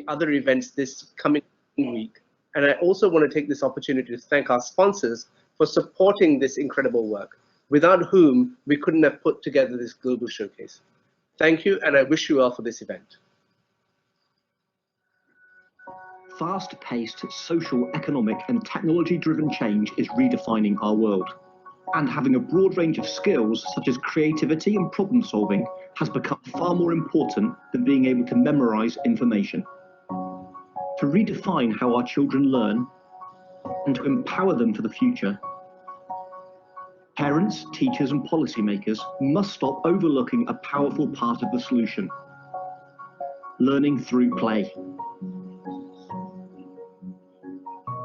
other events this coming week. And I also want to take this opportunity to thank our sponsors for supporting this incredible work, without whom we couldn't have put together this global showcase. Thank you, and I wish you well for this event. Fast-paced social, economic, and technology-driven change is redefining our world. And having a broad range of skills, such as creativity and problem-solving, has become far more important than being able to memorize information. To redefine how our children learn and to empower them for the future, parents, teachers, and policymakers must stop overlooking a powerful part of the solution: learning through play.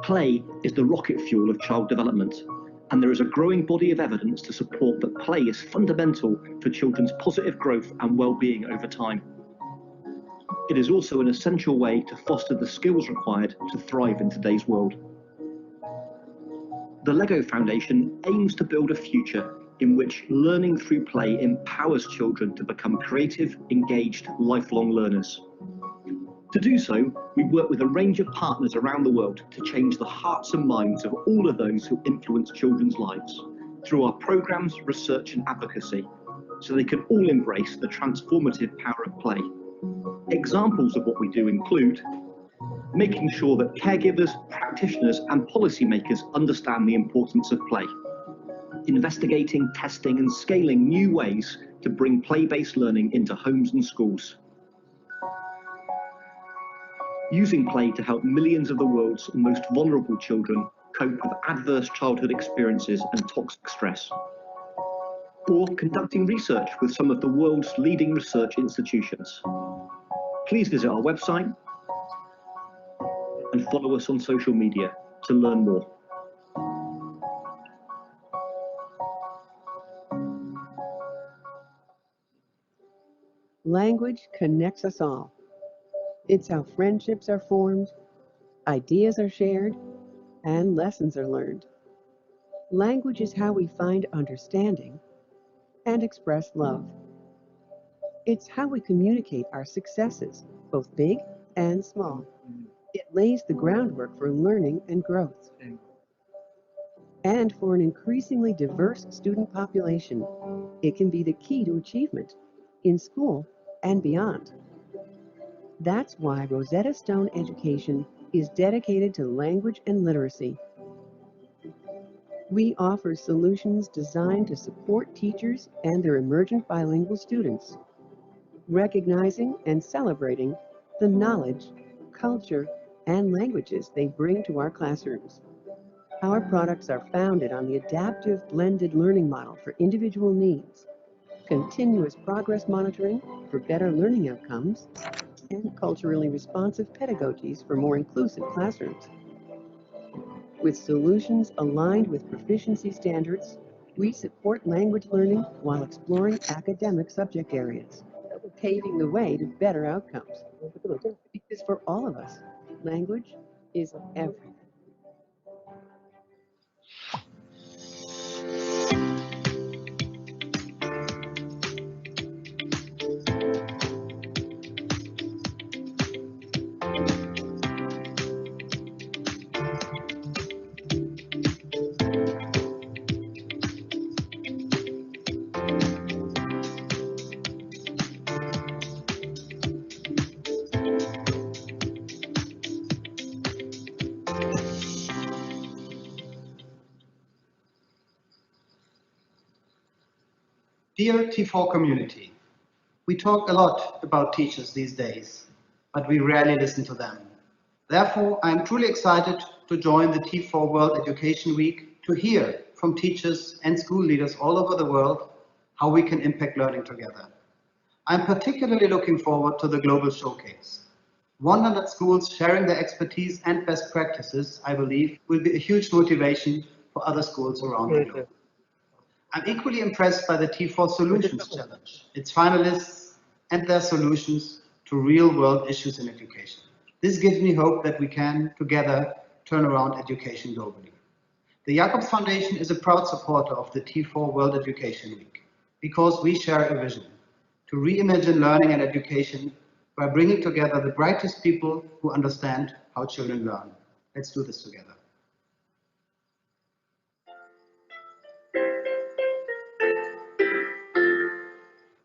Play is the rocket fuel of child development, and there is a growing body of evidence to support that play is fundamental for children's positive growth and well-being over time. It is also an essential way to foster the skills required to thrive in today's world. The LEGO Foundation aims to build a future in which learning through play empowers children to become creative, engaged, lifelong learners. To do so, we work with a range of partners around the world to change the hearts and minds of all of those who influence children's lives through our programs, research, and advocacy, so they can all embrace the transformative power of play. Examples of what we do include making sure that caregivers, practitioners, and policymakers understand the importance of play, investigating, testing, and scaling new ways to bring play-based learning into homes and schools, using play to help millions of the world's most vulnerable children cope with adverse childhood experiences and toxic stress, or conducting research with some of the world's leading research institutions. Please visit our website and follow us on social media to learn more. Language connects us all. It's how friendships are formed, ideas are shared, and lessons are learned. Language is how we find understanding and express love. It's how we communicate our successes, both big and small. It lays the groundwork for learning and growth. And for an increasingly diverse student population, it can be the key to achievement in school and beyond. That's why Rosetta Stone Education is dedicated to language and literacy. We offer solutions designed to support teachers and their emergent bilingual students, recognizing and celebrating the knowledge, culture, and languages they bring to our classrooms. Our products are founded on the adaptive blended learning model for individual needs, continuous progress monitoring for better learning outcomes, and culturally responsive pedagogies for more inclusive classrooms. With solutions aligned with proficiency standards, we support language learning while exploring academic subject areas, paving the way to better outcomes. Because for all of us, language is everything. Dear T4 community, we talk a lot about teachers these days, but we rarely listen to them. Therefore, I am truly excited to join the T4 World Education Week to hear from teachers and school leaders all over the world how we can impact learning together. I'm particularly looking forward to the global showcase. 100 schools sharing their expertise and best practices, I believe, will be a huge motivation for other schools around the globe. I'm equally impressed by the T4 Solutions Challenge, its finalists and their solutions to real-world issues in education. This gives me hope that we can, together, turn around education globally. The Jacobs Foundation is a proud supporter of the T4 World Education Week because we share a vision to reimagine learning and education by bringing together the brightest people who understand how children learn. Let's do this together.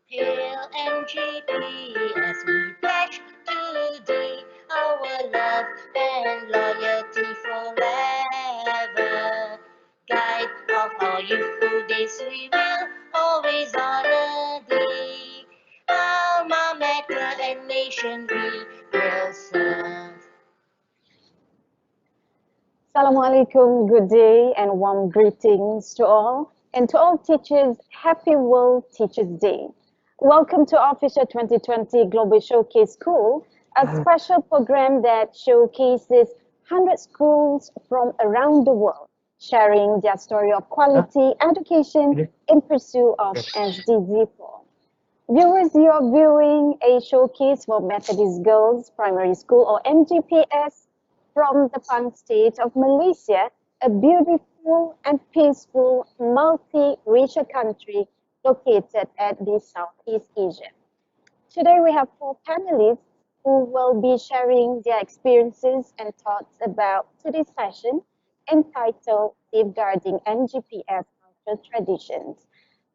Hail MGP as we pledge today our love and loyalty forever. Guide of our youthful days, we will always honor thee. Alma mater and nation we will serve. Assalamualaikum, good day and warm greetings to all. And to all teachers, happy World Teachers Day. Welcome to Official 2020 Global Showcase School, a special program that showcases 100 schools from around the world, sharing their story of quality education in pursuit of SDG 4. Viewers, you are viewing a showcase for Methodist Girls Primary School, or MGPS, from the Pang state of Malaysia, a beautiful and peaceful multi-racial country located at the Southeast Asia. Today we have 4 panelists who will be sharing their experiences and thoughts about today's session entitled Safeguarding MGPS Cultural Traditions.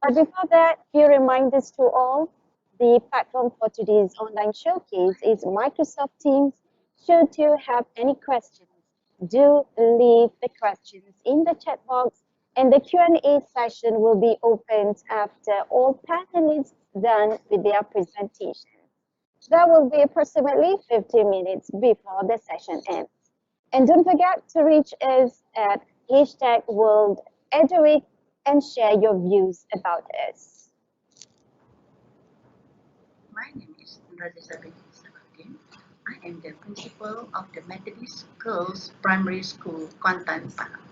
But before that, few reminders to all. The platform for today's online showcase is Microsoft Teams. Should you have any questions, do leave the questions in the chat box, and the Q&A session will be opened after all panelists done with their presentation. That will be approximately 15 minutes before the session ends. And don't forget to reach us at #WorldEduWeek and share your views about us. My name is Elizabeth Sakhatin. I am the principal of the Methodist Girls Primary School, Kuantan, Pahang.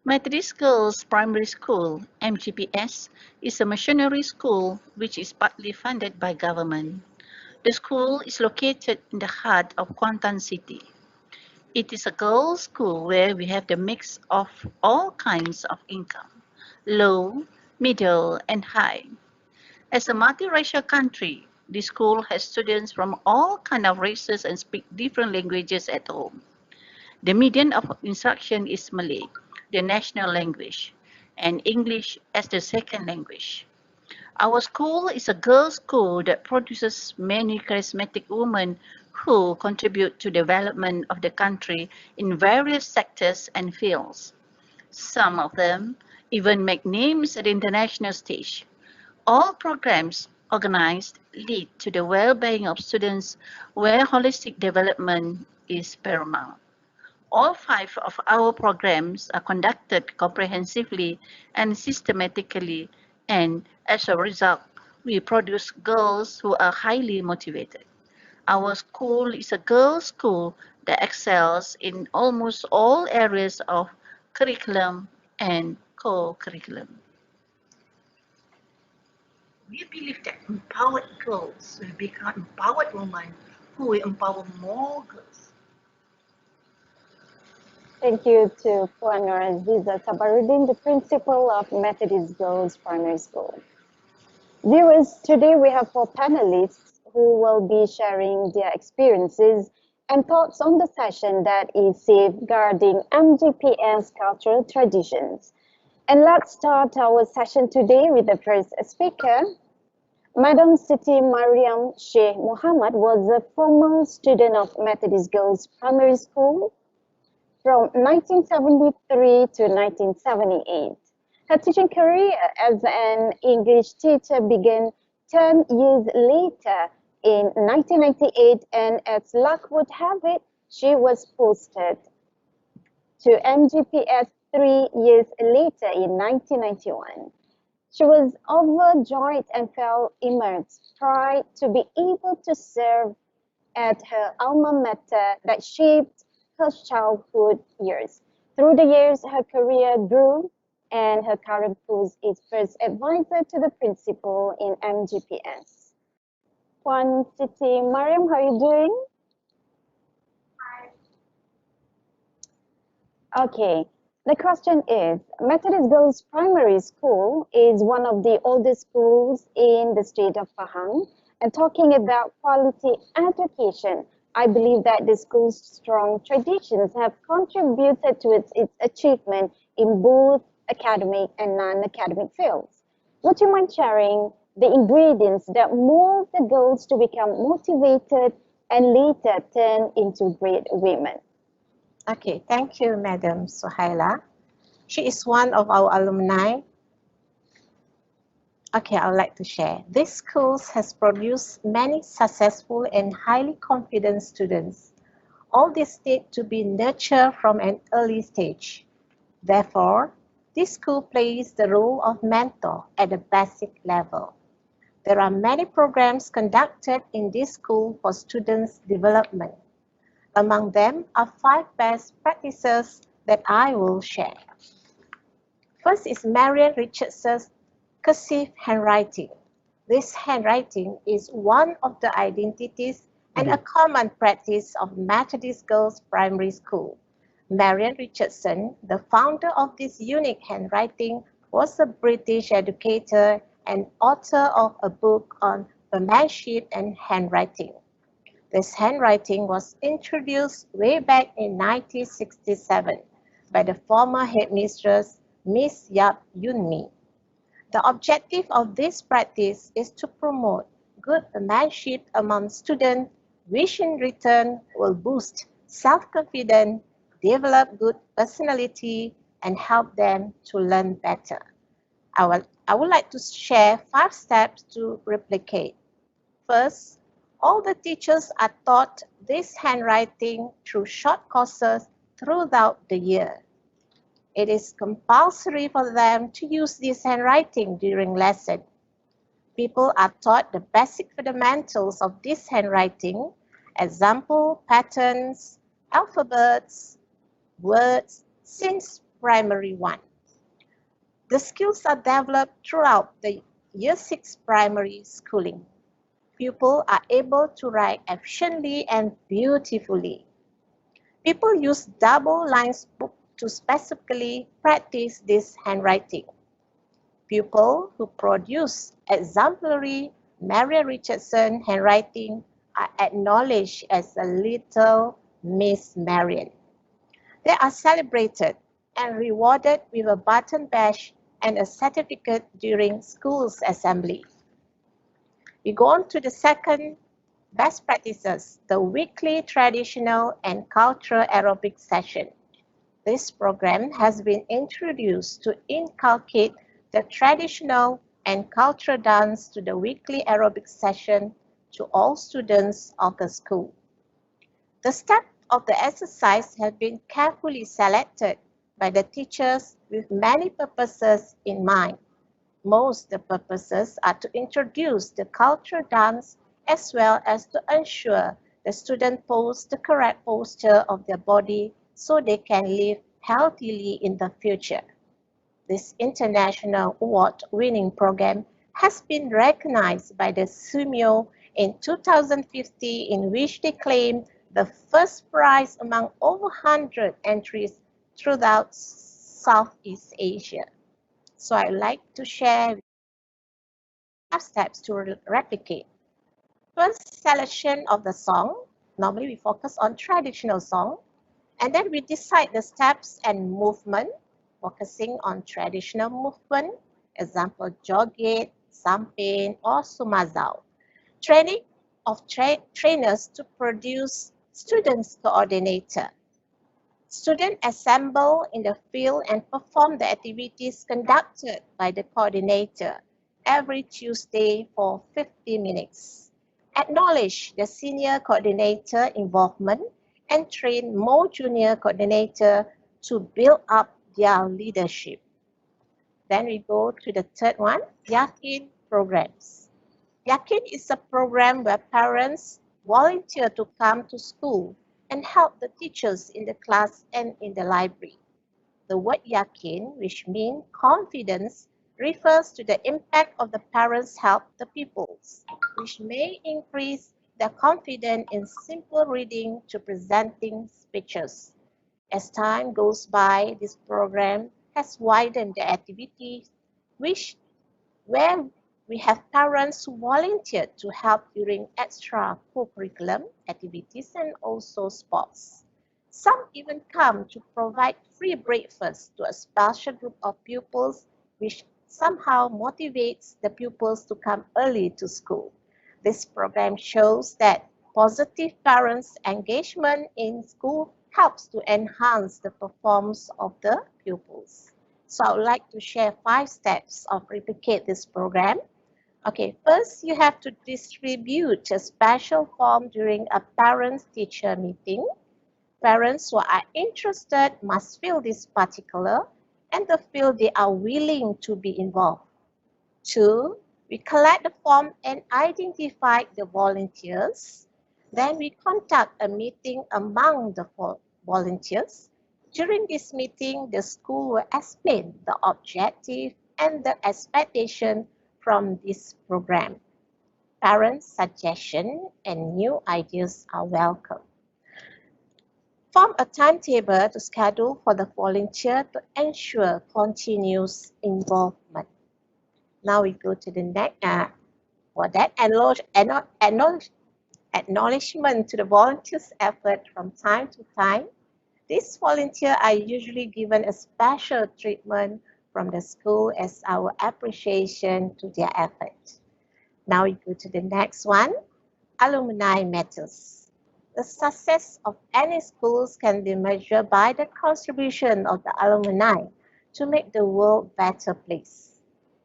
Methodist Girls Primary School, MGPS, is a missionary school which is partly funded by government. The school is located in the heart of Kuantan City. It is a girls' school where we have the mix of all kinds of income, low, middle, and high. As a multiracial country, the school has students from all kinds of races and speak different languages at home. The medium of instruction is Malay, the national language, and English as the second language. Our school is a girls' school that produces many charismatic women who contribute to the development of the country in various sectors and fields. Some of them even make names at the international stage. All programs organized lead to the well-being of students where holistic development is paramount. All 5 of our programs are conducted comprehensively and systematically, and as a result, we produce girls who are highly motivated. Our school is a girls' school that excels in almost all areas of curriculum and co-curriculum. We believe that empowered girls will become empowered women who will empower more girls. Thank you to Puan Noraziza Sabarudin, the principal of Methodist Girls Primary School. Viewers, today we have 4 panelists who will be sharing their experiences and thoughts on the session that is safeguarding MGPS cultural traditions. And let's start our session today with the first speaker. Madam Siti Mariam Sheikh Muhammad was a former student of Methodist Girls Primary School from 1973 to 1978. Her teaching career as an English teacher began 10 years later in 1998, and as luck would have it, she was posted to MGPS 3 years later in 1991. She was overjoyed and felt immense pride to be able to serve at her alma mater that shaped her childhood years. Through the years, her career grew, and her current post is first advisor to the principal in MGPS. Puan Siti Mariam, how are you doing? Hi. Okay, The question is, Methodist Girls Primary School is one of the oldest schools in the state of Pahang. And talking about quality education, I believe that the school's strong traditions have contributed to its achievement in both academic and non-academic fields. Would you mind sharing the ingredients that mold the girls to become motivated and later turn into great women? Okay, thank you, Madam Suhaila. She is one of our alumni. Okay, I would like to share. This school has produced many successful and highly confident students. All these need to be nurtured from an early stage. Therefore, this school plays the role of mentor at the basic level. There are many programs conducted in this school for students' development. Among them are 5 best practices that I will share. First is Marian Richardson's cursive handwriting. This handwriting is one of the identities and a common practice of Methodist Girls Primary School. Marian Richardson, the founder of this unique handwriting, was a British educator and author of a book on penmanship and handwriting. This handwriting was introduced way back in 1967 by the former headmistress, Miss Yap Yun Mi. The objective of this practice is to promote good penmanship among students, which in return will boost self-confidence, develop good personality, and help them to learn better. I would like to share 5 steps to replicate. First, all the teachers are taught this handwriting through short courses throughout the year. It is compulsory for them to use this handwriting during lesson. People are taught the basic fundamentals of this handwriting, example, patterns, alphabets, words, since primary 1. The skills are developed throughout the year 6 primary schooling. Pupils are able to write efficiently and beautifully. People use double lines book to specifically practice this handwriting. Pupils who produce exemplary Marian Richardson handwriting are acknowledged as a Little Miss Marian. They are celebrated and rewarded with a button badge and a certificate during school's assembly. We go on to the second best practices, the weekly traditional and cultural aerobic session. This program has been introduced to inculcate the traditional and cultural dance to the weekly aerobic session to all students of the school. The steps of the exercise have been carefully selected by the teachers with many purposes in mind. Most the purposes are to introduce the cultural dance as well as to ensure the student pose the correct posture of their body so they can live healthily in the future. This international award-winning program has been recognized by the SUMYO in 2050, in which they claimed the first prize among over 100 entries throughout Southeast Asia. So I'd like to share 5 steps to replicate. First, selection of the song. Normally we focus on traditional song, and then we decide the steps and movement, focusing on traditional movement, example joget, samping, or sumazau. Training of trainers to produce students coordinator. Students assemble in the field and perform the activities conducted by the coordinator every Tuesday for 50 minutes. Acknowledge the senior coordinator involvement and train more junior coordinator to build up their leadership. Then we go to the third one, Yakin programs. Yakin is a program where parents volunteer to come to school and help the teachers in the class and in the library. The word yakin, which means confidence, refers to the impact of the parents' help the pupils, which may increase their confidence in simple reading to presenting speeches. As time goes by, this program has widened the activities which where we have parents who volunteer to help during extra co-curriculum activities and also sports. Some even come to provide free breakfast to a special group of pupils, which somehow motivates the pupils to come early to school. This program shows that positive parents' engagement in school helps to enhance the performance of the pupils. So I would like to share 5 steps of replicate this program. Okay, first you have to distribute a special form during a parents-teacher meeting. Parents who are interested must fill this particular and feel they are willing to be involved. 2, we collect the form and identify the volunteers. Then we conduct a meeting among the volunteers. During this meeting, the school will explain the objective and the expectation from this program. Parents' suggestions and new ideas are welcome. Form a timetable to schedule for the volunteer to ensure continuous involvement. Now we go to the next, for that, acknowledgement to the volunteers' effort from time to time. These volunteers are usually given a special treatment from the school as our appreciation to their effort. Now we go to the next one, alumni matters. The success of any schools can be measured by the contribution of the alumni to make the world a better place.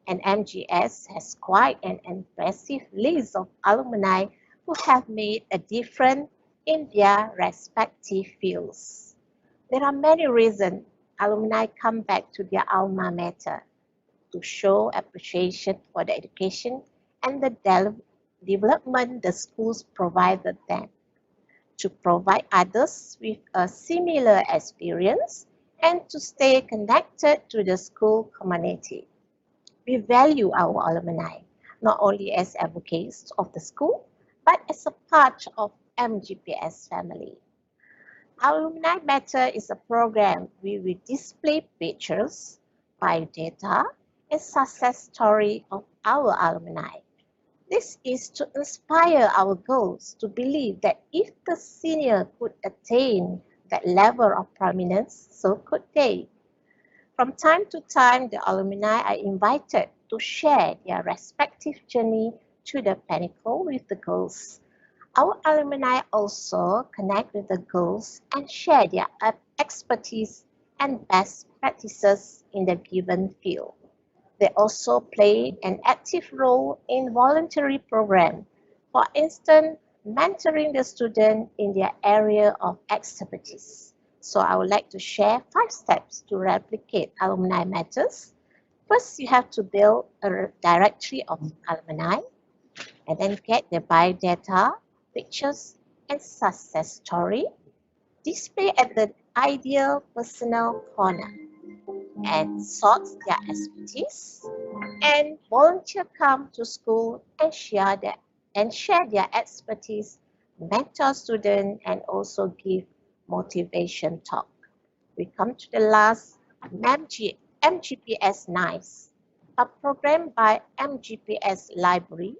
And MGS has quite an impressive list of alumni who have made a difference in their respective fields. There are many reasons alumni come back to their alma mater: to show appreciation for the education and the development the schools provided them, to provide others with a similar experience, and to stay connected to the school community. We value our alumni, not only as advocates of the school, but as a part of MGPS family. Alumni Matter is a program where we display pictures, biodata, and success story of our alumni. This is to inspire our girls to believe that if the senior could attain that level of prominence, so could they. From time to time, the alumni are invited to share their respective journey to the pinnacle with the girls. Our alumni also connect with the girls and share their expertise and best practices in the given field. They also play an active role in voluntary programs, for instance, mentoring the student in their area of expertise. So I would like to share 5 steps to replicate alumni matters. First, you have to build a directory of alumni and then get the biodata, pictures, and success story. Display at the ideal personal corner and sort their expertise, and volunteer come to school and share their expertise, mentor students, and also give motivation talk. We come to the last, MGPS Nice, a program by MGPS Library.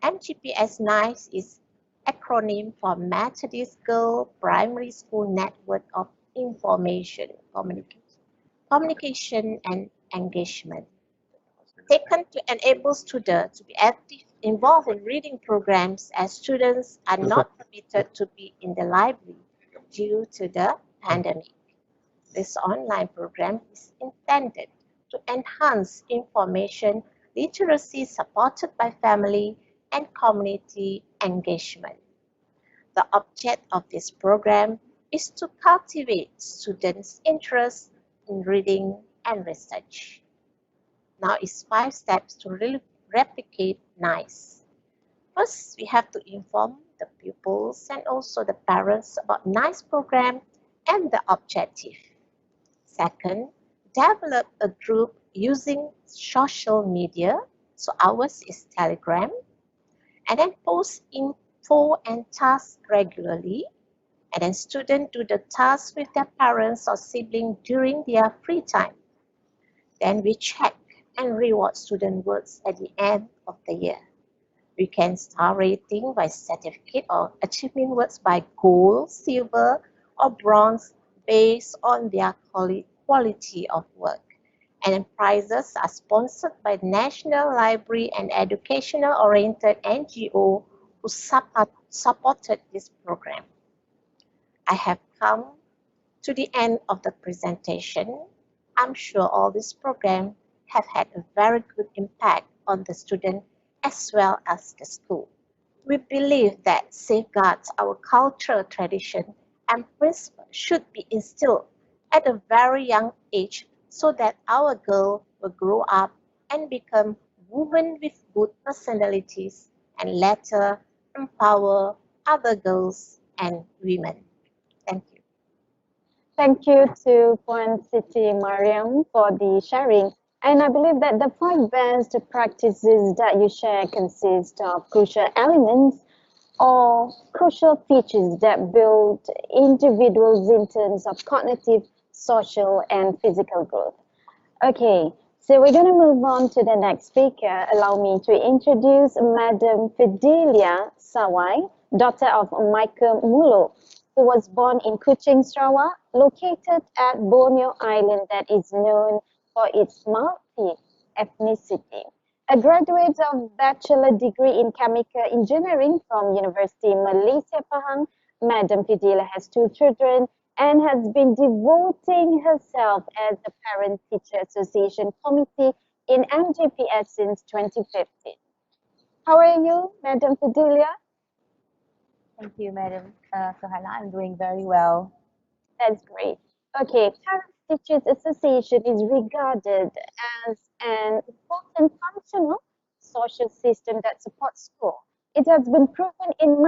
MGPS Nice is acronym for Methodist Girls Primary School Network of Information, Communication and Engagement, taken to enable students to be active, involved in reading programs as students are not permitted to be in the library due to the pandemic. This online program is intended to enhance information literacy supported by family and community engagement. The object of this program is to cultivate students' interest in reading and research. Now it's 5 steps to replicate NICE. First, we have to inform the pupils and also the parents about NICE program and the objective. Second, develop a group using social media. So ours is Telegram. And then post info and tasks regularly. and then students do the tasks with their parents or siblings during their free time. Then we check and reward student works at the end of the year. We can star rating by certificate or achievement works by gold, silver, or bronze based on their quality of work. And then prizes are sponsored by National Library and educational-oriented NGO who supported this program. I have come to the end of the presentation. I'm sure all these programs have had a very good impact on the students as well as the school. We believe that safeguards our cultural tradition and principles should be instilled at a very young age so that our girls will grow up and become women with good personalities and later empower other girls and women. Thank you. Thank you to Puan Siti Mariam for the sharing. And I believe that the 5 best practices that you share consist of crucial elements or crucial features that build individuals in terms of cognitive, social, and physical growth. Okay, so we're going to move on to the next speaker. Allow me to introduce Madam Fidelia Sawai, daughter of Michael Mulo, who was born in Kuching, Sarawak, located at Borneo Island that is known for its multi-ethnicity. A graduate of bachelor degree in chemical engineering from University Malaysia Pahang, Madam Fidelia has 2 children and has been devoting herself as the Parent Teacher Association Committee in MGPS since 2015. How are you, Madam Fidelia? Thank you, Madam Sohaila. I'm doing very well. That's great. Okay, Parent Teachers Association is regarded as an important functional social system that supports school. It has been proven in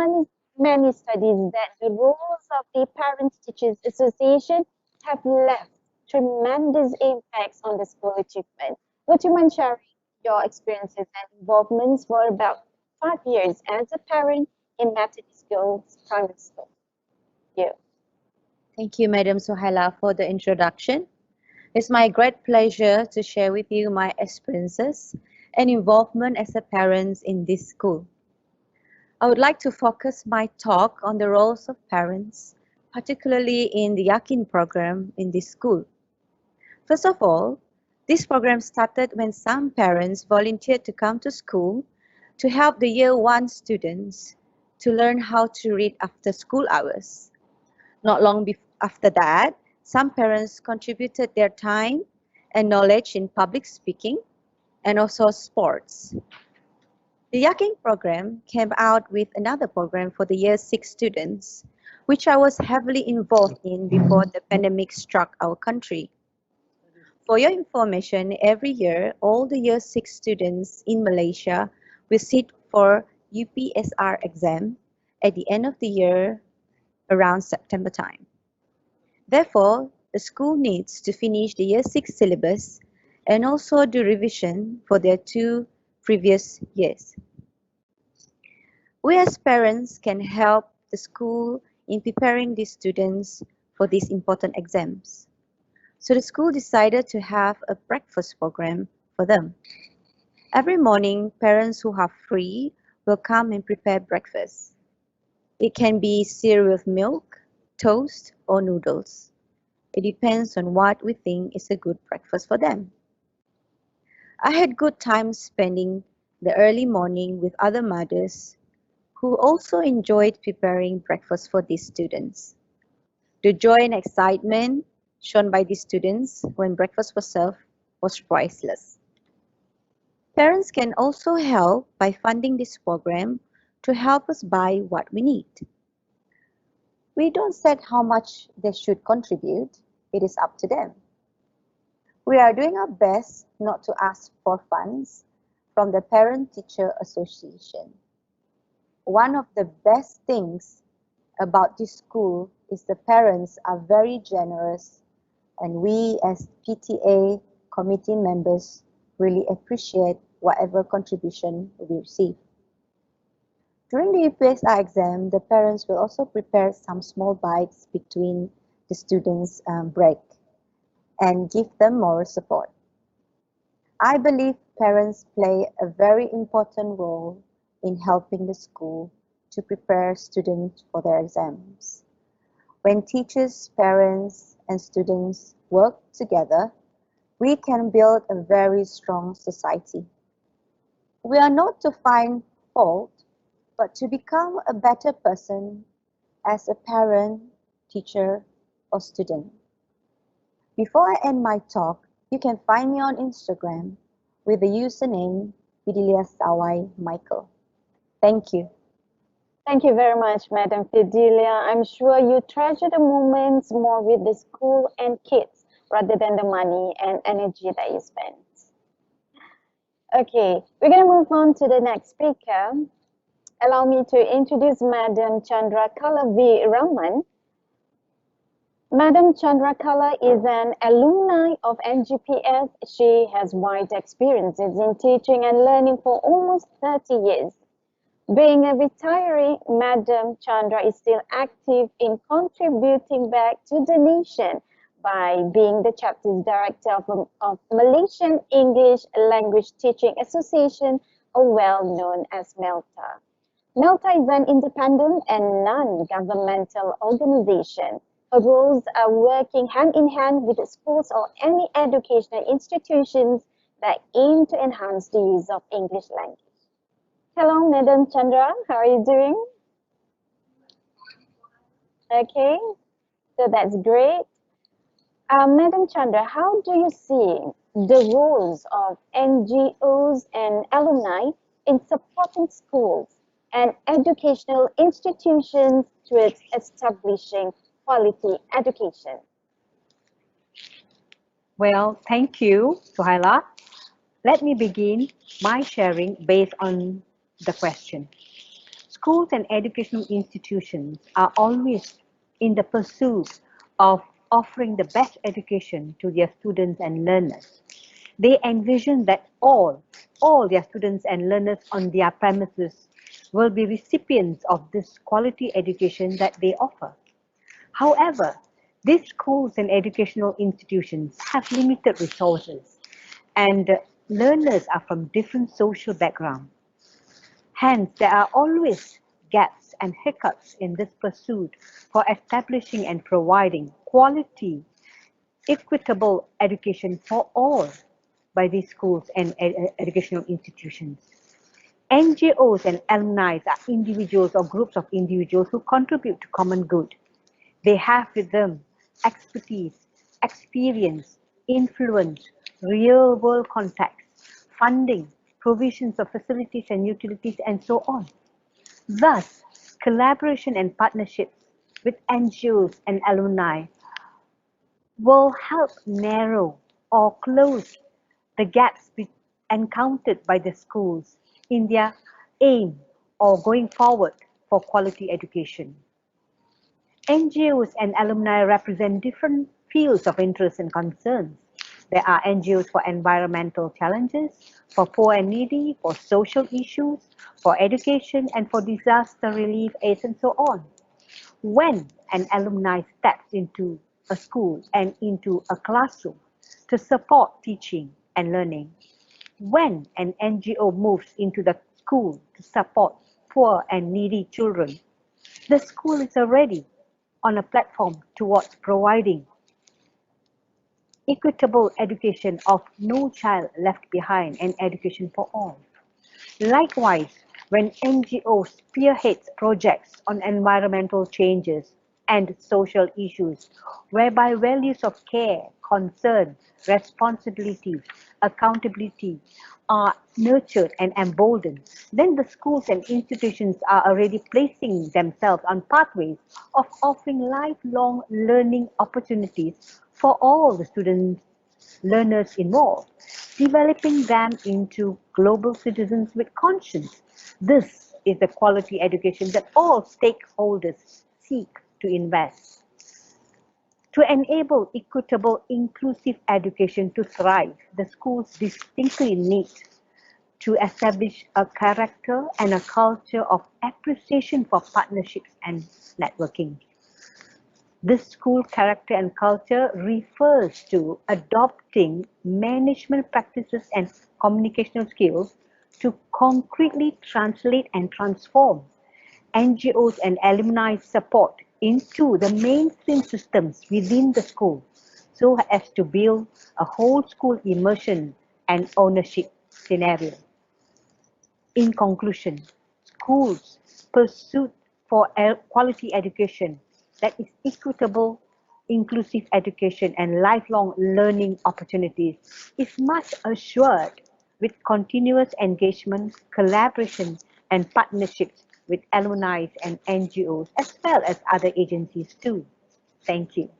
many studies that the roles of the Parent Teachers Association have left tremendous impacts on the school achievement. Would you mind sharing your experiences and involvements for about 5 years as a parent in Methodist Girls Primary School? Yeah. Thank you, Madam Sohaila, for the introduction. It's my great pleasure to share with you my experiences and involvement as a parent in this school. I would like to focus my talk on the roles of parents, particularly in the Yakin program in this school. First of all, this program started when some parents volunteered to come to school to help the Year 1 students to learn how to read after school hours. Not long after that, some parents contributed their time and knowledge in public speaking and also sports. The Yakin program came out with another program for the Year 6 students, which I was heavily involved in before the pandemic struck our country. For your information, every year, all the Year 6 students in Malaysia will sit for UPSR exam at the end of the year around September time. Therefore, the school needs to finish the Year 6 syllabus and also do revision for their 2 previous years. We as parents can help the school in preparing these students for these important exams. So the school decided to have a breakfast program for them. Every morning, parents who are free will come and prepare breakfast. It can be cereal with milk, toast, or noodles. It depends on what we think is a good breakfast for them. I had good time spending the early morning with other mothers who also enjoyed preparing breakfast for these students. The joy and excitement shown by these students when breakfast was served was priceless. Parents can also help by funding this program to help us buy what we need. We don't set how much they should contribute. It is up to them. We are doing our best not to ask for funds from the Parent Teacher Association. One of the best things about this school is the parents are very generous, and we as PTA committee members really appreciate whatever contribution we receive. During the UPSR exam, the parents will also prepare some small bites between the students' break and give them moral support. I believe parents play a very important role in helping the school to prepare students for their exams. When teachers, parents, and students work together, we can build a very strong society. We are not to find fault, but to become a better person as a parent, teacher, or student. Before I end my talk, you can find me on Instagram with the username Fidelia Sawai Michael. Thank you. Thank you very much, Madam Fidelia. I'm sure you treasure the moments more with the school and kids rather than the money and energy that you spend. Okay, we're going to move on to the next speaker. Allow me to introduce Madam Chandra Kala V. Raman. Madam Chandra Kala is an alumni of NGPS. She has wide experiences in teaching and learning for almost 30 years. Being a retiree, Madam Chandra is still active in contributing back to the nation by being the chapter's director of Malaysian English Language Teaching Association, or well known as MELTA. MELTA is an independent and non-governmental organization. Her roles are working hand in hand with the schools or any educational institutions that aim to enhance the use of English language. Hello, Madam Chandra. How are you doing? Okay, so that's great. Madam Chandra, how do you see the roles of NGOs and alumni in supporting schools and educational institutions towards establishing quality education? Well, thank you, Suhaila. Let me begin my sharing based on the question. Schools and educational institutions are always in the pursuit of offering the best education to their students and learners. They envision that all their students and learners on their premises will be recipients of this quality education that they offer. However, these schools and educational institutions have limited resources, and learners are from different social backgrounds. Hence, there are always gaps and hiccups in this pursuit for establishing and providing quality, equitable education for all by these schools and educational institutions. NGOs and alumni are individuals or groups of individuals who contribute to common good. They have with them expertise, experience, influence, real-world contacts, funding, provisions of facilities and utilities, and so on. Thus, collaboration and partnerships with NGOs and alumni will help narrow or close the gaps encountered by the schools in their aim or going forward for quality education. NGOs and alumni represent different fields of interest and concerns. There are NGOs for environmental challenges, for poor and needy, for social issues, for education, and for disaster relief aids, and so on. When an alumni steps into a school and into a classroom to support teaching and learning, when an NGO moves into the school to support poor and needy children, the school is already on a platform towards providing equitable education of no child left behind and education for all. Likewise, when NGOs spearhead projects on environmental changes and social issues, whereby values of care, concern, responsibility, accountability are nurtured and emboldened, then the schools and institutions are already placing themselves on pathways of offering lifelong learning opportunities for all the students, learners involved, developing them into global citizens with conscience. This is the quality education that all stakeholders seek to invest. To enable equitable, inclusive education to thrive, the schools distinctly need to establish a character and a culture of appreciation for partnerships and networking. This school character and culture refers to adopting management practices and communicational skills to concretely translate and transform NGOs and alumni support into the mainstream systems within the school so as to build a whole school immersion and ownership scenario. In conclusion, schools' pursuit for quality education that is equitable, inclusive education and lifelong learning opportunities is much assured with continuous engagement, collaboration and partnerships with alumni and NGOs as well as other agencies too. Thank you.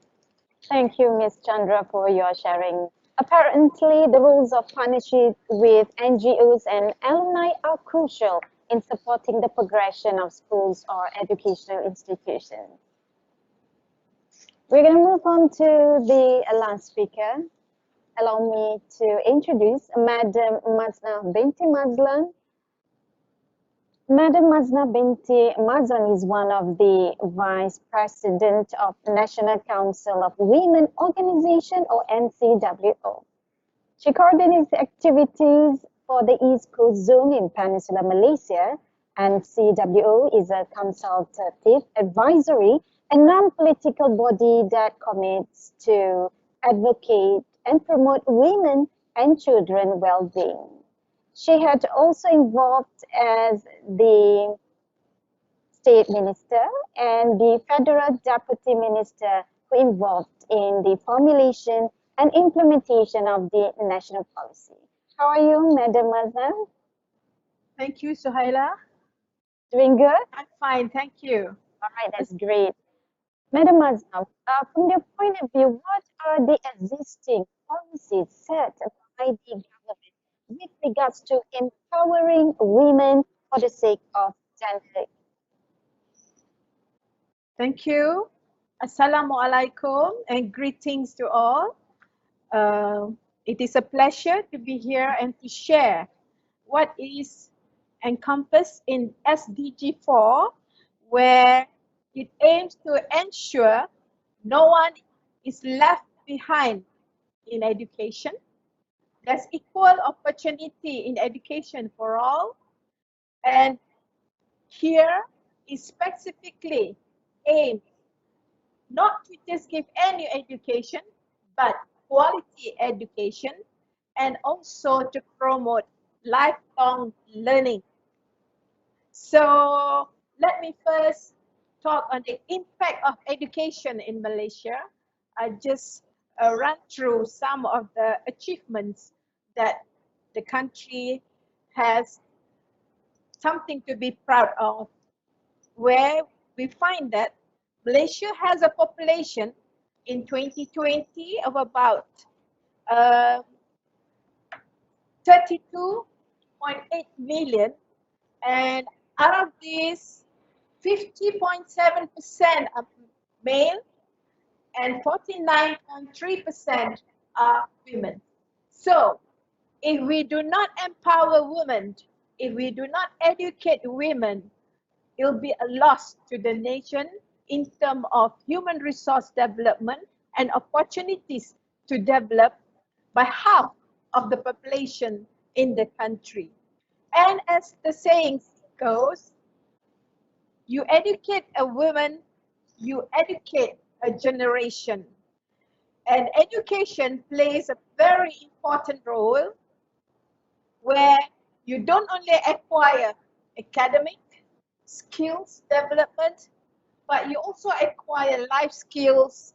Thank you, Ms. Chandra, for your sharing. Apparently, the rules of partnership with NGOs and alumni are crucial in supporting the progression of schools or educational institutions. We're going to move on to the last speaker. Allow me to introduce Madam Mazna Binti Mazlan. Madam Mazna Binti Mazlan is one of the Vice President of National Council of Women Organization or NCWO. She coordinates activities for the East Coast Zone in Peninsular Malaysia, and CWO is a consultative, advisory and non-political body that commits to advocate and promote women and children well-being. She had also involved as the State Minister and the Federal Deputy Minister who involved in the formulation and implementation of the national policy. How are you, Madam Mazlan? Thank you, Suhaila. Doing good? I'm fine, thank you. All right, that's great. Madam Mazlan, from your point of view, what are the existing policies set by the government with regards to empowering women for the sake of gender? Thank you. Assalamualaikum and greetings to all. It is a pleasure to be here and to share what is encompassed in SDG 4, where it aims to ensure no one is left behind in education. There's equal opportunity in education for all. And here is specifically aimed not to just give any education, but quality education, and also to promote lifelong learning. So let me first talk on the impact of education in Malaysia. I just run through some of the achievements that the country has something to be proud of, where we find that Malaysia has a population in 2020 of about 32.8 million, and out of these 50.7% are male and 49.3% are women. So if we do not empower women, if we do not educate women, it will be a loss to the nation in terms of human resource development and opportunities to develop by half of the population in the country. And as the saying goes, you educate a woman, you educate a generation. And education plays a very important role where you don't only acquire academic skills development, but you also acquire life skills,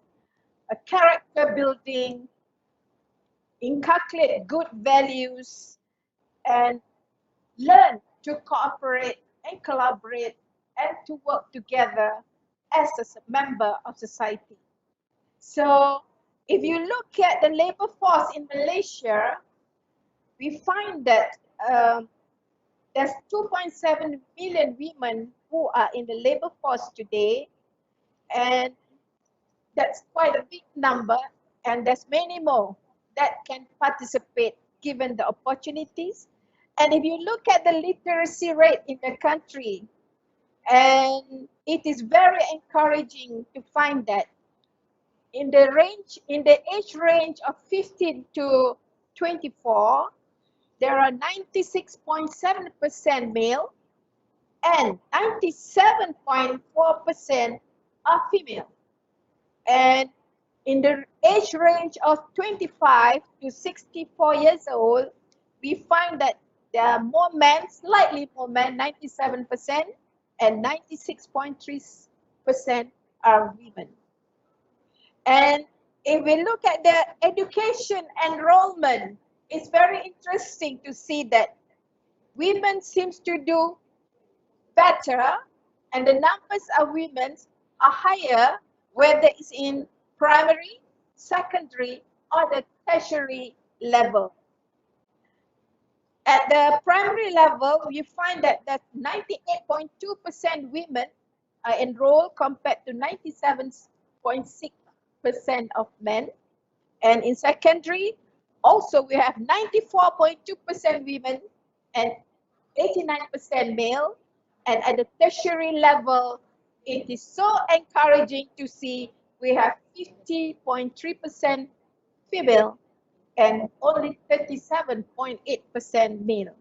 a character building, inculcate good values, and learn to cooperate and collaborate and to work together as a member of society. So if you look at the labor force in Malaysia, we find that there's 2.7 million women who are in the labor force today, and that's quite a big number, and there's many more that can participate given the opportunities And if you look at the literacy rate in the country, and it is very encouraging to find that in the age range of 15 to 24, there are 96.7% male and 97.4% are female. And in the age range of 25 to 64 years old, we find that there are more men, slightly more men, 97%, and 96.3% are women. And if we look at the education enrollment, it's very interesting to see that women seems to do better, and the numbers of women are higher, whether it's in primary, secondary, or the tertiary level. At the primary level, you find that 98.2% women are enrolled compared to 97.6% of men. And in secondary, also we have 94.2% women and 89% male. And at the tertiary level, it is so encouraging to see we have 50.3% female and only 37.8% male.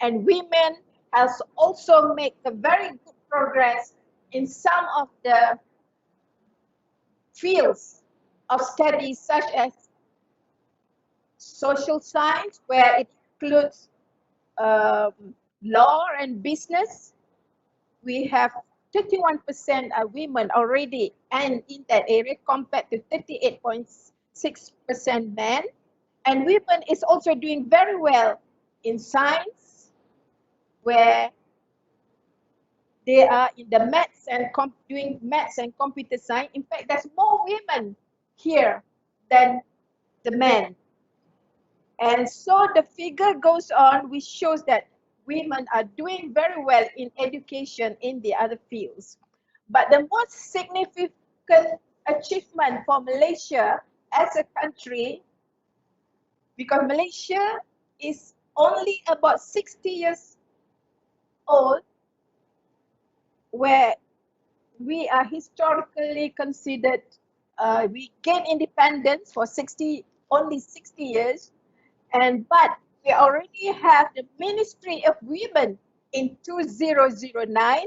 And women has also made a very good progress in some of the fields of study, such as social science, where it includes law and business. We have 31% are women already and in that area compared to 38.6% men. And women is also doing very well in science, where they are in the maths and doing maths and computer science. In fact, there's more women here than the men. And so the figure goes on, which shows that women are doing very well in education in the other fields. But the most significant achievement for Malaysia as a country, because Malaysia is only about 60 years old, where we are historically considered, we gained independence for only 60 years, but we already have the Ministry of Women in 2009,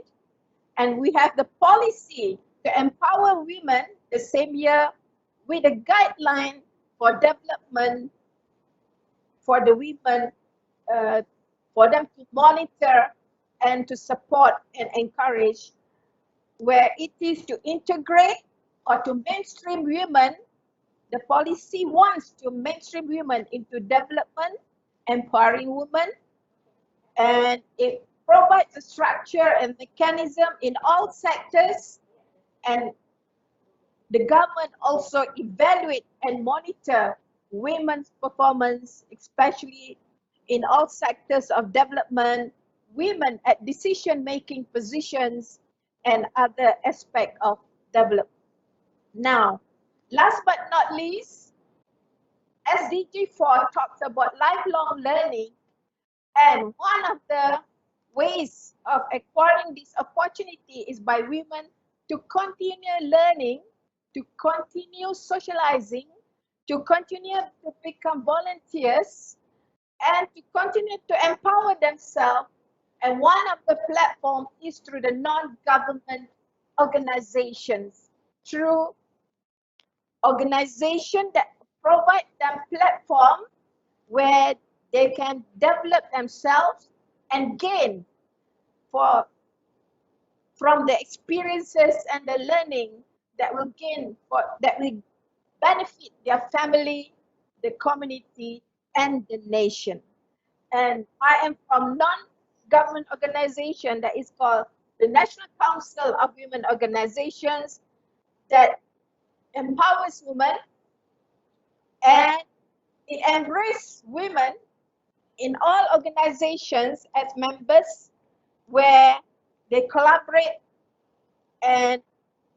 and we have the policy to empower women the same year with a guideline for development for the women, for them to monitor and to support and encourage, where it is to integrate or to mainstream women. The policy wants to mainstream women into development, empowering women, and it provides a structure and mechanism in all sectors, and the government also evaluate and monitor women's performance, especially in all sectors of development, women at decision-making positions, and other aspects of development. Now, last but not least, SDG 4 talks about lifelong learning, and one of the ways of acquiring this opportunity is by women to continue learning, to continue socializing, to continue to become volunteers, and to continue to empower themselves. And one of the platforms is through the non-government organizations, through organizations that provide them platform where they can develop themselves and gain from the experiences and the learning that will benefit their family, the community, and the nation. And I am from non-government organization that is called the National Council of Women Organizations, that empowers women and it embraces women in all organizations as members, where they collaborate and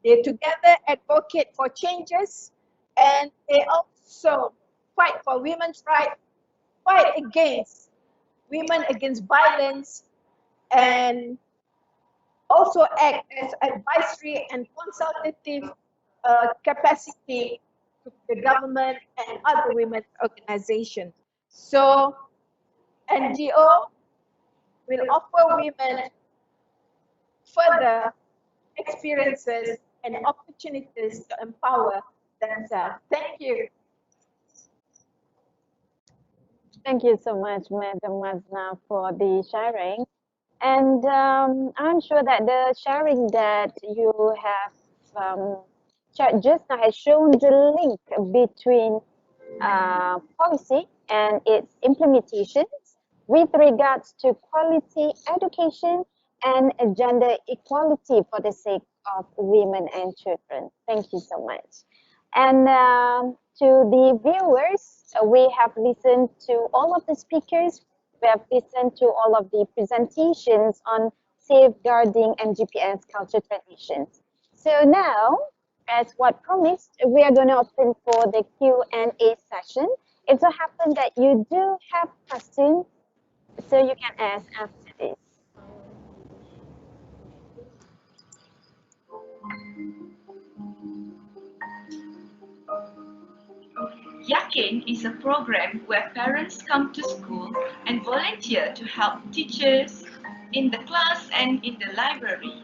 they together advocate for changes, and they also fight for women's rights, fight against women against violence, and also act as advisory and consultative capacity to the government and other women's organizations. So NGO will offer women further experiences and opportunities to empower themselves. Thank you. Thank you so much, Madam Mazna, for the sharing. And I'm sure that the sharing that you have shared just now has shown the link between policy and its implementations with regards to quality education and gender equality for the sake of women and children. Thank you so much. And to the viewers, we have listened to all of the speakers. We have listened to all of the presentations on safeguarding MGPS culture traditions. So now, as what promised, we are going to open for the Q&A session. It so happens that you do have questions, so you can ask after this. Yakin is a program where parents come to school and volunteer to help teachers in the class and in the library.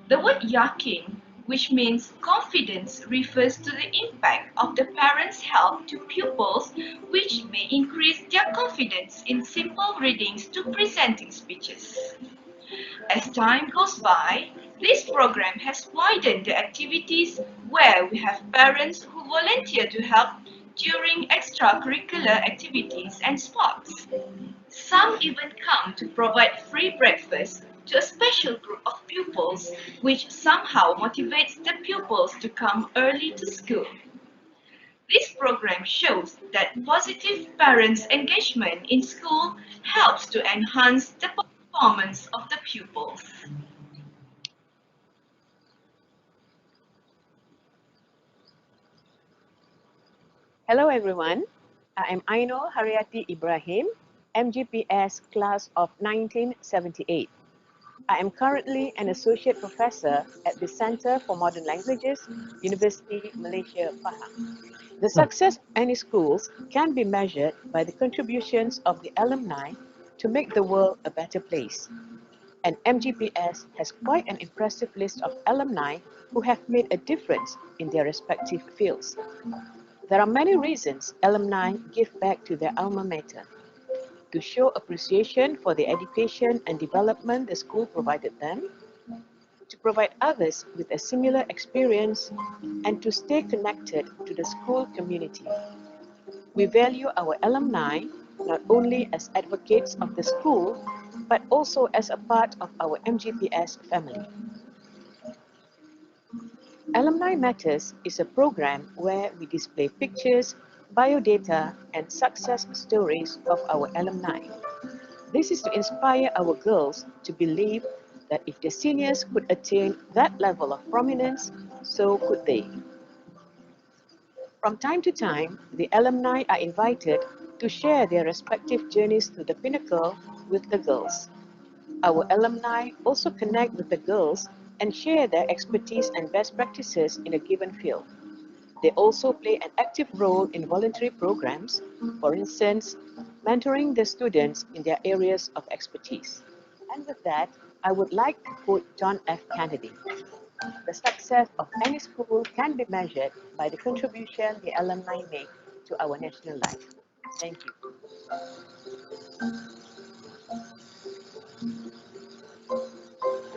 The word yakin, which means confidence, refers to the impact of the parents' help to pupils, which may increase their confidence in simple readings to presenting speeches. As time goes by, this program has widened the activities where we have parents who volunteer to help during extracurricular activities and sports. Some even come to provide free breakfast to a special group of pupils, which somehow motivates the pupils to come early to school. This program shows that positive parents' engagement in school helps to enhance the performance of the pupils. Hello everyone, I am Aino Haryati Ibrahim, MGPS class of 1978. I am currently an associate professor at the Center for Modern Languages, University Malaysia, Pahang. The success of any schools can be measured by the contributions of the alumni to make the world a better place. And MGPS has quite an impressive list of alumni who have made a difference in their respective fields. There are many reasons alumni give back to their alma mater. To show appreciation for the education and development the school provided them, to provide others with a similar experience, and to stay connected to the school community. We value our alumni not only as advocates of the school, but also as a part of our MGPS family. Alumni Matters is a program where we display pictures, biodata, and success stories of our alumni. This is to inspire our girls to believe that if the seniors could attain that level of prominence, so could they. From time to time, the alumni are invited to share their respective journeys to the pinnacle with the girls. Our alumni also connect with the girls and share their expertise and best practices in a given field. They also play an active role in voluntary programs, for instance, mentoring the students in their areas of expertise. And with that, I would like to quote John F. Kennedy. The success of any school can be measured by the contribution the alumni make to our national life. Thank you.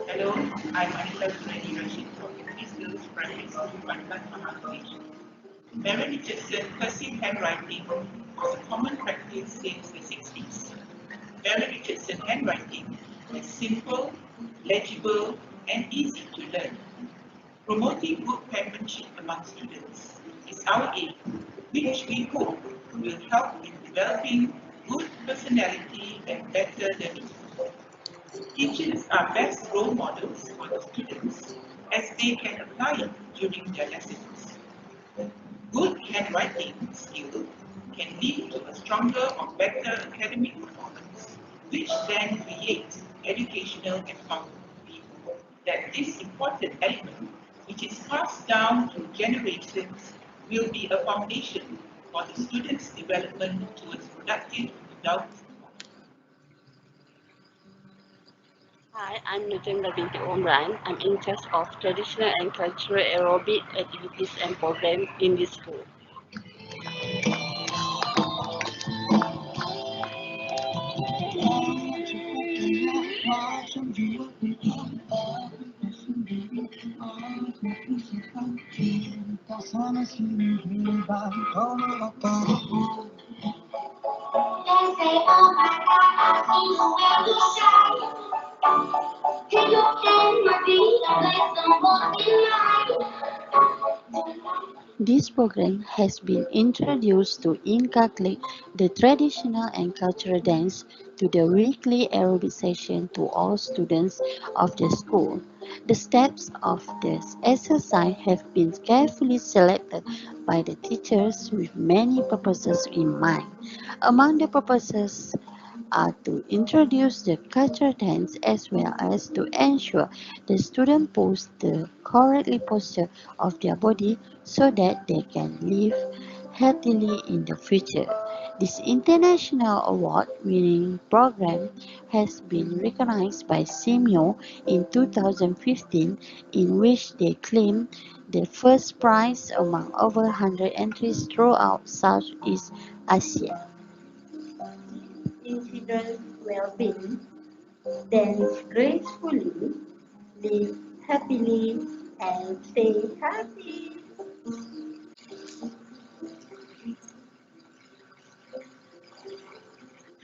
Hello, I'm Anita Sunani Rashid from Methodist Girls Primary School, Malaysia. Mary Richardson cursive handwriting was a common practice since the 60s. Mary Richardson handwriting is simple, legible, and easy to learn. Promoting good penmanship among students is our aim, which we hope will help in developing good personality and better learning. Teachers are best role models for the students as they can apply it during their lessons. Good handwriting skill can lead to a stronger or better academic performance, which then creates educational empowerment. That this important element, which is passed down through generations, will be a foundation for the students' development towards productive adults. Hi, I'm Nujanga Binti Omran. I'm in charge of traditional and cultural aerobic activities and programs in this school. This program has been introduced to inculcate the traditional and cultural dance to the weekly aerobic session to all students of the school. The steps of this exercise have been carefully selected by the teachers with many purposes in mind. Among the purposes are to introduce the cultural dance as well as to ensure the student post the correctly posture of their body so that they can live healthily in the future. This international award-winning program has been recognized by SIMEO in 2015, in which they claimed the first prize among over 100 entries throughout Southeast Asia. In children's well-being, dance gracefully, live happily, and stay happy.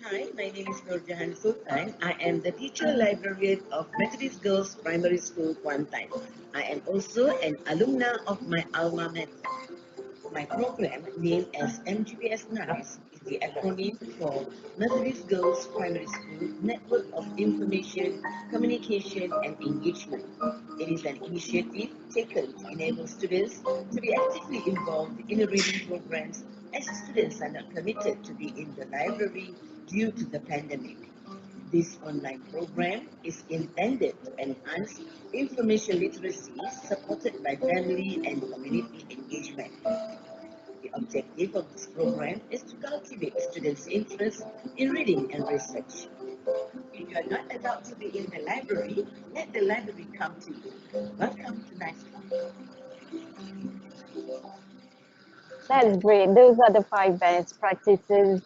Hi, my name is Nurjahan Sultan. I am the teacher librarian of Methodist Girls Primary School, Kuantan. I am also an alumna of my alma mater. My program, named as MGPS NARS, is the acronym for Methodist Girls Primary School Network of Information, Communication and Engagement. It is an initiative taken to enable students to be actively involved in the reading programs as students are not permitted to be in the library due to the pandemic. This online program is intended to enhance information literacy supported by family and community engagement. The objective of this program is to cultivate students' interest in reading and research. If you are not allowed to be in the library, let the library come to you. Welcome to Nice Talk. That's great. Those are the 5 best practices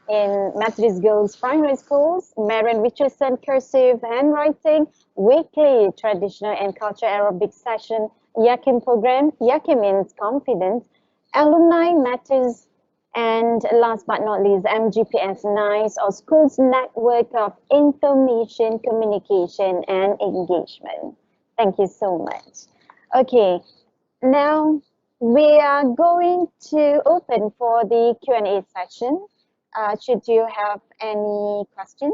in Methodist Girls Primary Schools, Marian Richardson Cursive Handwriting, Weekly Traditional and Culture Aerobic Session, Yakim Program, Yakim means confidence, Alumni Matters, and last but not least, MGPS NICE, or Schools Network of Information, Communication and Engagement. Thank you so much. Okay, now we are going to open for the Q&A session. Should you have any questions,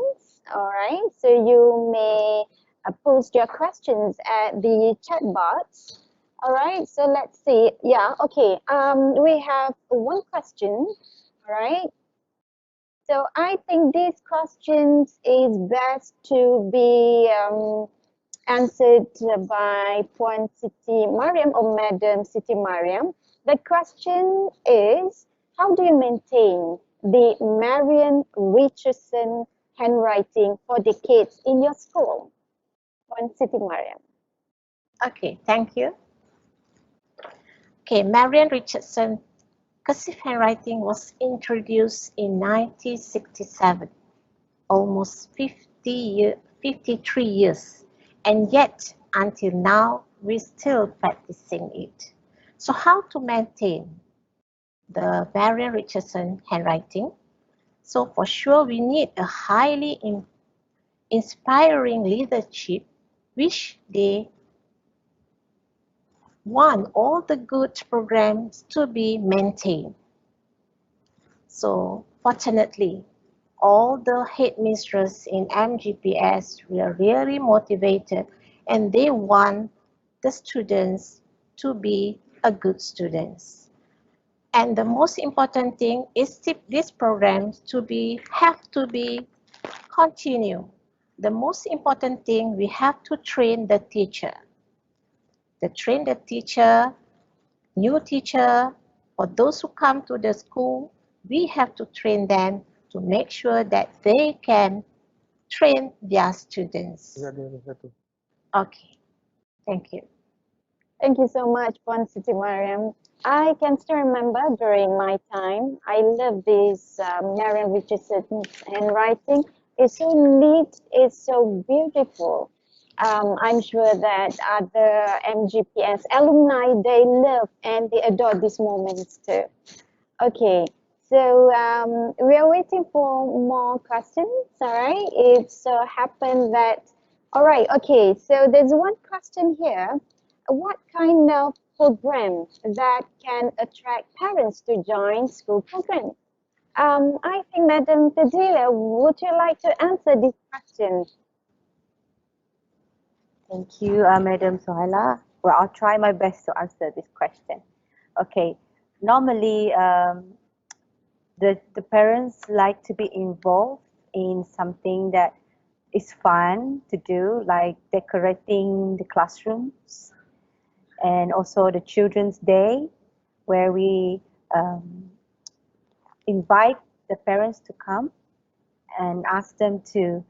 all right, so you may post your questions at the chat box. All right, so let's see. Yeah, okay. We have one question, all right. So I think these questions is best to be answered by Puan Siti Mariam or Madam Siti Mariam. The question is, how do you maintain the Marian Richardson handwriting for the kids in your school? Puan Siti Mariam. Okay, thank you. Okay, Marian Richardson cursive handwriting was introduced in 1967, almost 53 years, and yet until now we're still practicing it. So how to maintain the Marian Richardson handwriting? So for sure we need a highly inspiring leadership, which they want all the good programs to be maintained. So fortunately, all the headmistresses in MGPS were really motivated and they want the students to be a good students. And the most important thing is these programs have to be continue. The most important thing, we have to train the teacher. Train the teacher, new teacher, or those who come to the school, we have to train them to make sure that they can train their students. Okay, thank you. Thank you so much, Puan Siti Mariam. I can still remember during my time, I love this Mariam Richardson's handwriting. It's so neat, it's so beautiful. I'm sure that other MGPS alumni, they love and they adore these moments too. Okay, so we are waiting for more questions, all right? It so happened that, all right, okay, so there's one question here. What kind of program that can attract parents to join school programs? I think Madam Fadila, would you like to answer this question? Thank you, Madam Sohaila. Well, I'll try my best to answer this question. Okay, normally the parents like to be involved in something that is fun to do, like decorating the classrooms, and also the Children's Day, where we invite the parents to come and ask them to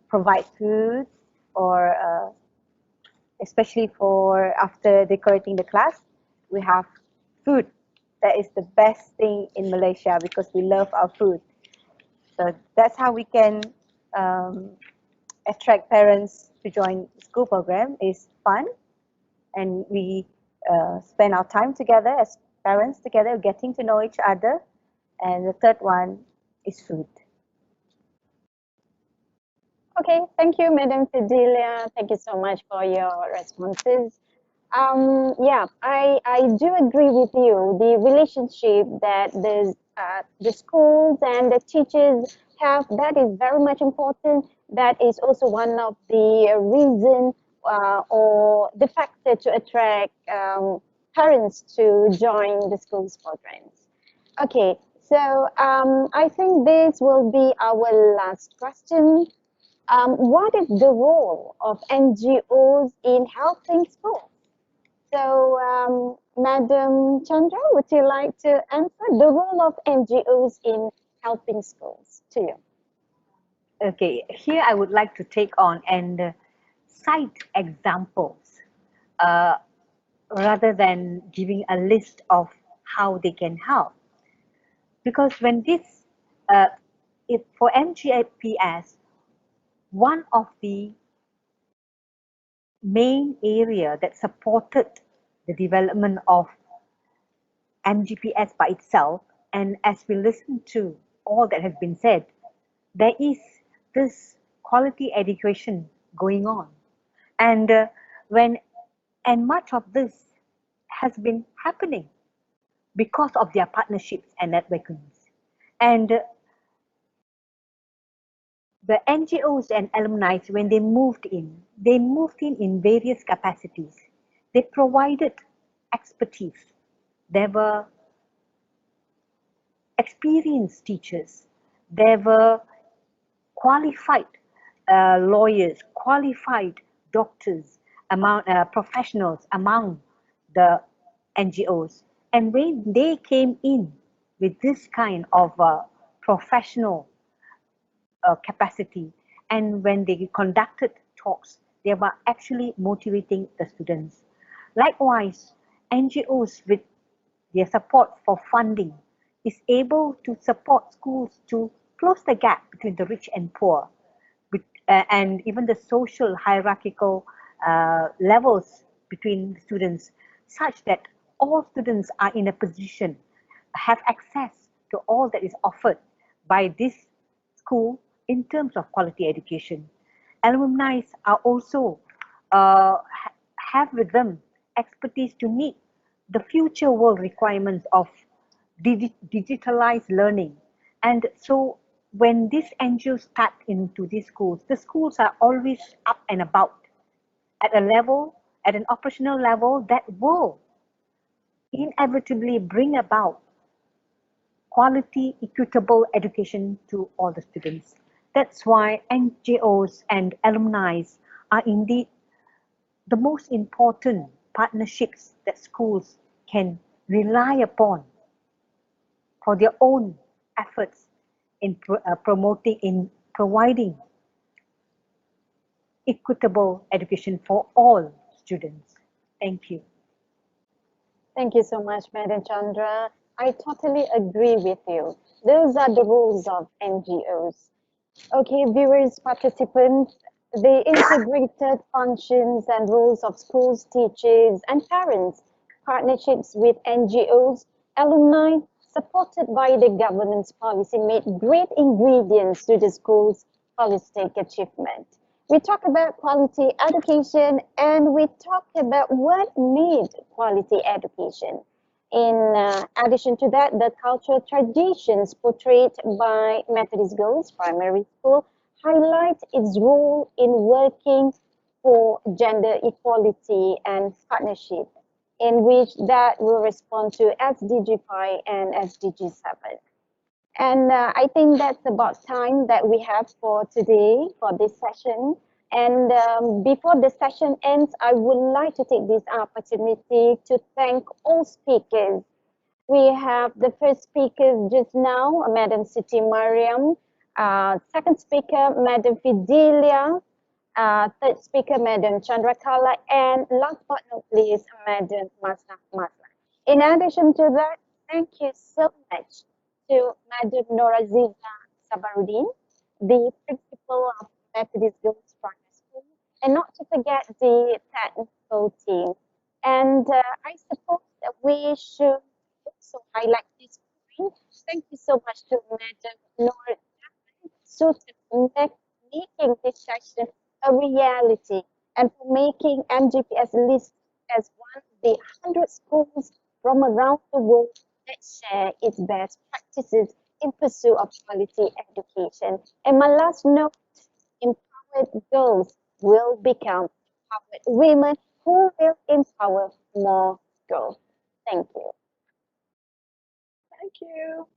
provide food, or especially for after decorating the class, we have food. That is the best thing in Malaysia because we love our food. So that's how we can attract parents to join the school program. It's fun, and we spend our time together as parents together, getting to know each other. And the third one is food. Okay, thank you, Madam Fidelia. Thank you so much for your responses. Yeah, I do agree with you. The relationship that the schools and the teachers have, that is very much important. That is also one of the reason or the factor to attract parents to join the schools programs. Okay, so I think this will be our last question. What is the role of NGOs in helping schools? So, Madam Chandra, would you like to answer the role of NGOs in helping schools to you? Okay, here I would like to take on and cite examples rather than giving a list of how they can help. Because when this, for MGPS, one of the main area that supported the development of MGPS by itself, and as we listen to all that has been said, there is this quality education going on, and much of this has been happening because of their partnerships and networkings. And the NGOs and alumni, when they moved in various capacities. They provided expertise. There were experienced teachers. There were qualified lawyers, qualified doctors, professionals among the NGOs. And when they came in with this kind of professional capacity, and when they conducted talks, they were actually motivating the students. Likewise, NGOs with their support for funding is able to support schools to close the gap between the rich and poor, and even the social hierarchical levels between students, such that all students are in a position, have access to all that is offered by this school in terms of quality education. Alumni are also have with them expertise to meet the future world requirements of digitalized learning. And so when these NGOs start into these schools, the schools are always up and about at a level, at an operational level that will inevitably bring about quality, equitable education to all the students. That's why NGOs and alumni are indeed the most important partnerships that schools can rely upon for their own efforts in providing equitable education for all students. Thank you. Thank you so much, Madam Chandra. I totally agree with you. Those are the rules of NGOs. Okay, viewers, participants, the integrated functions and roles of schools, teachers, and parents, partnerships with NGOs, alumni, supported by the government's policy, made great ingredients to the school's holistic achievement. We talk about quality education and we talk about what made quality education. In addition to that, the cultural traditions portrayed by Methodist Girls Primary School highlight its role in working for gender equality and partnership, in which that will respond to SDG 5 and SDG 7. And I think that's about time that we have for today for this session. And before the session ends, I would like to take this opportunity to thank all speakers. We have the first speaker just now, Madam Siti Mariam. Second speaker, Madam Fidelia. Third speaker, Madam Chandrakala. And last but not least, Madam Masna. In addition to that, thank you so much to Madam Noraziza Sabarudin, the principal of Methodist Girls Primary School, and not to forget the technical team. And I suppose that we should also highlight this point. Thank you so much to Madam Nor making this session a reality and for making MGPS list as one of the 100 schools from around the world that share its best practices in pursuit of quality education. And my last note, empowered girls will become empowered women who will empower more girls. Thank you. Thank you.